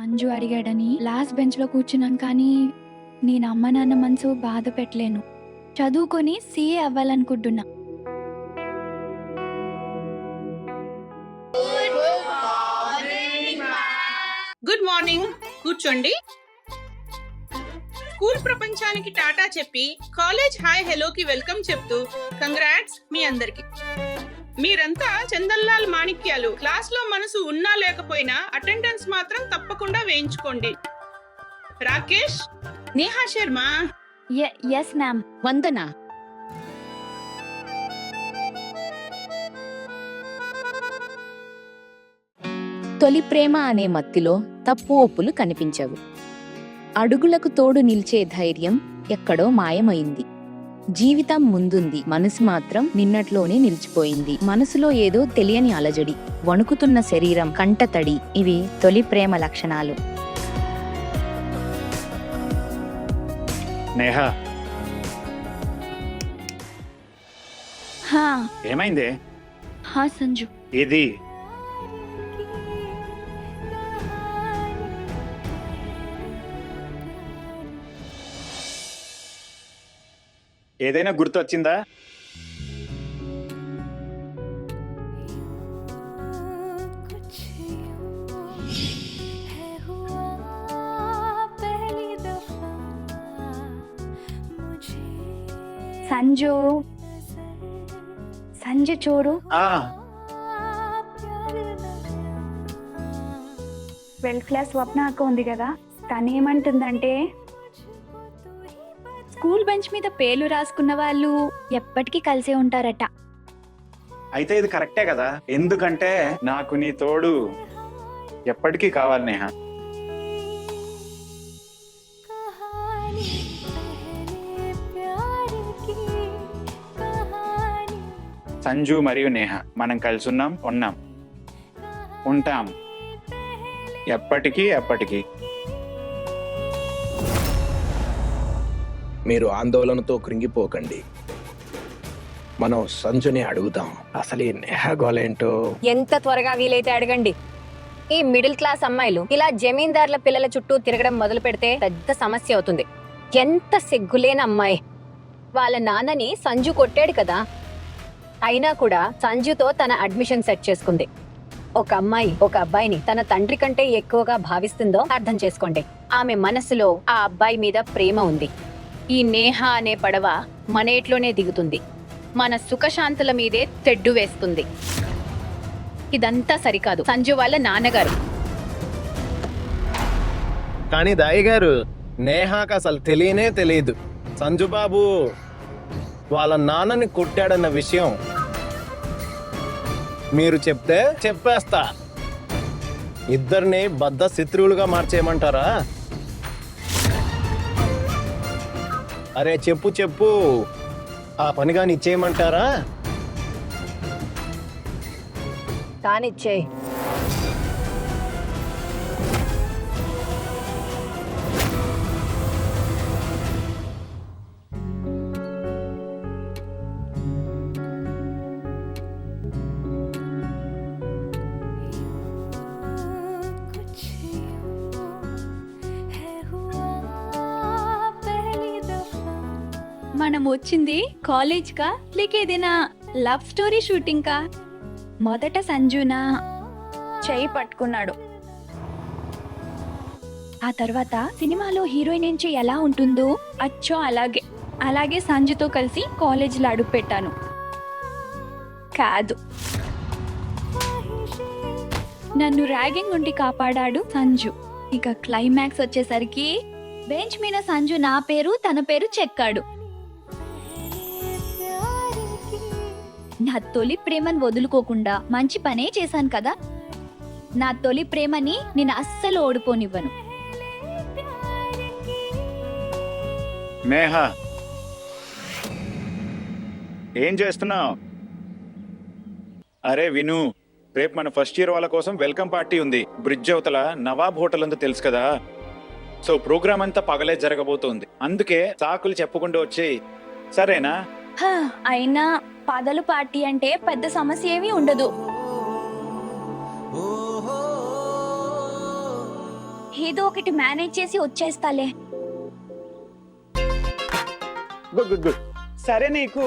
Sanju అడిగాడని last bench లో కూర్చున్నాను, కానీ నేను అమ్మ నాన్న మనసు బాధ పెట్టలేను. చదువుకొని సీఏ అవ్వాలనుకుంటున్నా. Good morning. కూర్చోండి. స్కూల్ ప్రపంచానికి టాటా చెప్పి కాలేజ్ హాయ్ హెలోకి వెల్కమ్ చెప్తూ కంగ్రాట్స్ మీ అందరికి. మీరంతా చందన్లాల్ మాణిక్యాలు. క్లాస్ లో మనసు ఉన్నా లేకపోయినా అటెండెన్స్ మాత్రం తప్పకుండా వేయించుకోండి. రాకేష్, నేహా శర్మ. Yes ma'am. వందన. తొలి ప్రేమ అనే మత్తిలో తప్పు ఒప్పులు కనిపించవు. అడుగులకు తోడు నిల్చే ధైర్యం ఎక్కడో మాయమైంది. జీవితం ముందుంది, మనసు మాత్రం నిన్నట్లోనే నిలిచిపోయింది. మనసులో ఏదో తెలియని అలజడి, వణుకుతున్న శరీరం, కంటతడి, ఇవి తొలి ప్రేమ లక్షణాలు. నేహా, హా ఏమైంది? హా సంజు, ఇది ఏదైనా గుర్తొచ్చిందా? సంజు, సంజు చూడు. ఆ 12th క్లాస్ స్వప్న అక్క ఉంది కదా, తనేమంటుందంటే స్కూల్ బెంచ్ మీద పేర్లు రాసుకున్న వాళ్ళు ఎప్పటికీ కలిసే ఉంటారట. అయితే ఇది కరెక్టే కదా, ఎందుకంటే నాకు నీ తోడు ఎప్పటికీ కావాలి నేహా. సంజు మరియు నేహ మనం కలిసి ఉన్నాం, ఉంటాం ఎప్పటికీ ఎప్పటికీ. మీరు ఆందోళనతో కృంగిపోకండి. మనం సంజుని అడుగుదాం, అసలు ఈ నేహ గోలేంటో. ఎంత త్వరగా వీలైతే అడగండి. ఈ మిడిల్ క్లాస్ అమ్మాయిలు ఇలా జమీందార్ల పిల్లల చుట్టూ తిరగడం మొదలు పెడితే పెద్ద సమస్య అవుతుంది. ఎంత సిగ్గులేని అమ్మాయి. వాళ్ళ నాన్నని సంజు కొట్టాడు కదా, అయినా కూడా సంజుతో తన అడ్మిషన్ సెట్ చేసుకుంది. ఒక అమ్మాయి ఒక అబ్బాయిని తన తండ్రి కంటే ఎక్కువగా భావిస్తుందో అర్థం చేసుకోండి. ఆమె మనసులో ఆ అబ్బాయి మీద ప్రేమ ఉంది. ఈ నేహ అనే పడవ మనేట్లోనే దిగుతుంది, మన సుఖశాంతుల మీదే తెడ్డు వేస్తుంది. ఇదంతా సరికాదు. సంజు వాళ్ళ నాన్నగారు. కానీ దాయి గారు, నేహాకు అసలు తెలియనే తెలియదు సంజుబాబు వాళ్ళ నాన్నని కొట్టాడన్న విషయం. మీరు చెప్తే చెప్పేస్తా. ఇద్దరిని బద్ధ శత్రువులుగా మార్చేయమంటారా? అరే చెప్పు, ఆ పనిగాని ఇచ్చేయమంటారా? కానిచ్చేయ్. మనం వచ్చింది కాలేజ్ కా లేక ఏదైనా లవ్ స్టోరీ షూటింగ్ కా? మొదట సంజునా చెయ్యి పట్టుకున్నాడు. ఆ తర్వాత సినిమాలో హీరోయిన్ నుంచి ఎలా ఉంటుందో అచ్చో అలాగే సంజుతో కలిసి కాలేజీలో అడుగు పెట్టాను. కాదు, నన్ను ర్యాగింగ్ నుండి కాపాడాడు సంజు. ఇక క్లైమాక్స్ వచ్చేసరికి బెంచ్ మీద సంజు నా పేరు తన పేరు చెక్కాడు. నా తొలి ప్రేమను వదులుకోకుండా మంచి పనే చేశాను కదా. నా తొలి ప్రేమని నేను అస్సలు ఓడిపోనివ్వను. నేహా, ఏం చేస్తున్నావు? అరే విను, రేపు మన ఫస్ట్ ఇయర్ వాళ్ళ కోసం వెల్కమ్ పార్టీ ఉంది. బ్రిడ్జ్ అవతల నవాబ్ హోటల్ ఉంది, తెలుసు కదా. సో ప్రోగ్రామ్ అంతా పగలే జరగబోతోంది, అందుకే సాకులు చెప్పుకుంటూ వచ్చేయి, సరేనా? అయినా పగలు పార్టీ అంటే పెద్ద సమస్య ఏమీ ఉండదు. ఏదో ఒకటి మేనేజ్ చేసి వచ్చేస్తాలే. Good good good. సరే, నీకు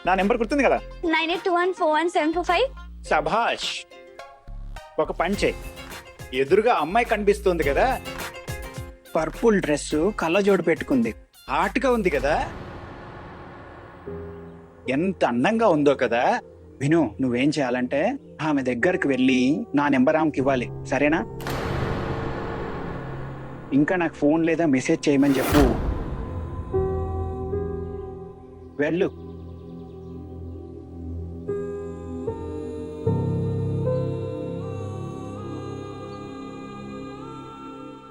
నా నెంబర్ గుర్తుంది కదా? 9821417415. సభాష్. ఒక పంచే, ఎదురుగా అమ్మాయి కనిపిస్తుంది కదా, పర్పుల్ డ్రెస్ కళ్ళజోడు పెట్టుకుంది. హాట్గా ఉంది కదా, ఎంత అందంగా ఉందో కదా. విను, నువ్వేం చేయాలంటే ఆమె దగ్గరికి వెళ్ళి నా నెంబర్ ఆమెకి ఇవ్వాలి, సరేనా? ఇంకా నాకు ఫోన్ లేదా మెసేజ్ చేయమని చెప్పు. వెళ్ళు.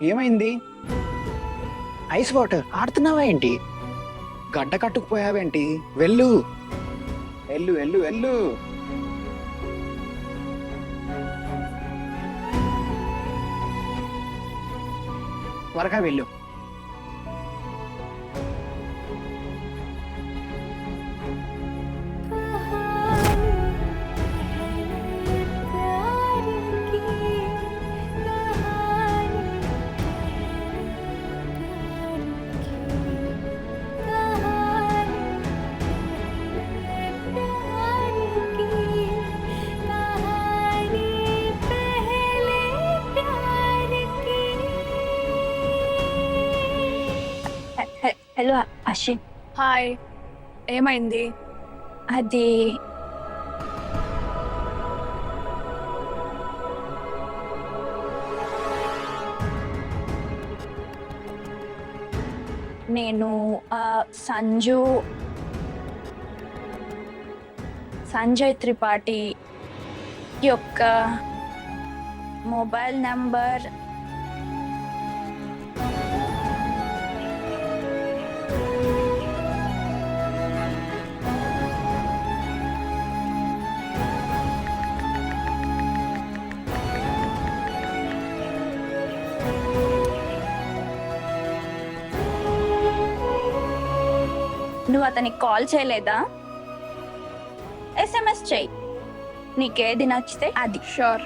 ఏమైంది? ఐస్ వాటర్ ఆడుతున్నావా ఏంటి? గడ్డ కట్టుకుపోయావేంటి? వెళ్ళు వెళ్ళు వెళ్ళు వెళ్ళు. త్వరగా వెళ్ళు. హలో అశ్విన్. హాయ్, ఏమైంది? అది నేను సంజయ్ త్రిపాఠి యొక్క మొబైల్ నంబర్ నువ్వు అతనికి కాల్ చేయలేదా? SMS చెయ్యి, నీకేది నచ్చితే అది. షూర్.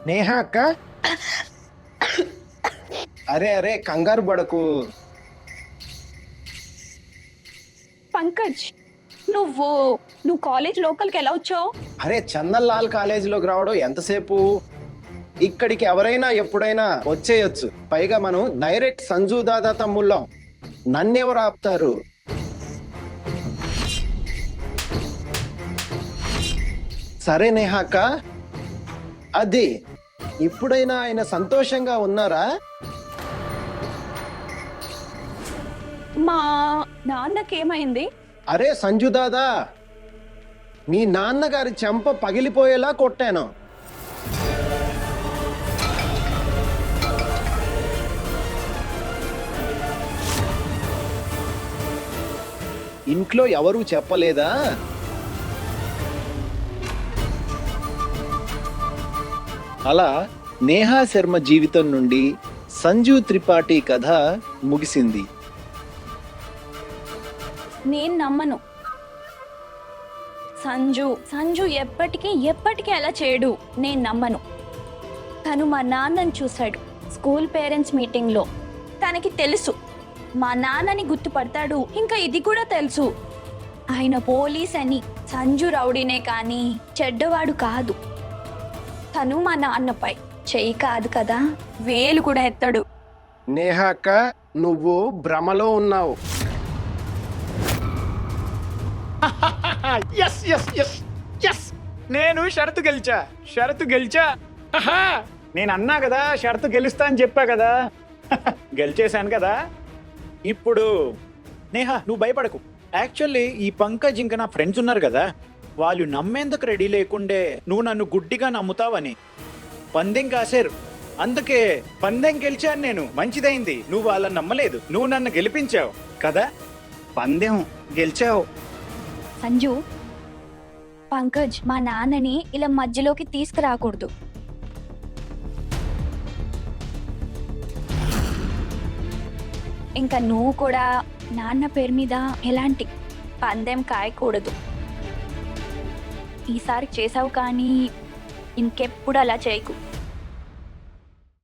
నేహా అక్క, అరే అరే కంగారు పడకు. పంకజ్, నువ్వు కాలేజ్ లోకల్కి ఎలా వచ్చావు? అరే చందన్ లాల్ కాలేజీలోకి రావడం ఎంతసేపు? ఇక్కడికి ఎవరైనా ఎప్పుడైనా వచ్చేయచ్చు. పైగా మనం డైరెక్ట్ సంజు దాదా తమ్ముళ్ళం, నన్నెవరు ఆపుతారు? సరే నేహా అక్క, అది ఇప్పుడైనా ఆయన సంతోషంగా ఉన్నారా? మా నాన్నకేమైంది? అరే సంజు దాదా, మీ నాన్నగారి చెంప పగిలిపోయేలా కొట్టాను. ఇంట్లో ఎవరూ చెప్పలేదా? అలా నేహా శర్మ జీవితం నుండి సంజు త్రిపాఠి కథ ముగిసింది. నేను నమ్మను. సంజు ఎప్పటికీ అలా చేయడు. నేను నమ్మను. తను మా నాన్నని చూశాడు స్కూల్ పేరెంట్స్ మీటింగ్లో. తనకి తెలుసు మా నాన్నని గుర్తుపడతాడు. ఇంకా ఇది కూడా తెలుసు, ఆయన పోలీస్ అని. సంజు రౌడీనే కానీ చెడ్డవాడు కాదు. తను మా నాన్నపై చెయ్యి కాదు కదా, వేలు కూడా ఎత్తాడు. నేహా అక్క, నువ్వు భ్రమలో ఉన్నావు. ఎస్ ఎస్ ఎస్ ఎస్, నేను షరతు గెలిచా. నేను అన్నా కదా షరతు గెలుస్తా అని చెప్పా కదా. గెలిచేశాను కదా. ఇప్పుడు నేహా నువ్వు భయపడకు. యాక్చువల్లీ ఈ పంకజ్ ఇంకా నా ఫ్రెండ్స్ ఉన్నారు కదా, వాళ్ళు నమ్మేందుకు రెడీ లేకుండే నువ్వు నన్ను గుడ్డిగా నమ్ముతావని పందెం కాశారు. అందుకే పందెం గెలిచాను నేను. మంచిదైంది నువ్వు వాళ్ళని నమ్మలేదు, నువ్వు నన్ను గెలిపించావు కదా. పందెం గెలిచావు. సంజు, పంకజ్ మా నాన్నని ఇలా మధ్యలోకి తీసుకురాకూడదు. ఇంకా నువ్వు కూడా నాన్న పేరు మీద ఎలాంటి పందెం కాయకూడదు. ఈసారి చేసావు కానీ ఇంకెప్పుడు అలా చేయకు.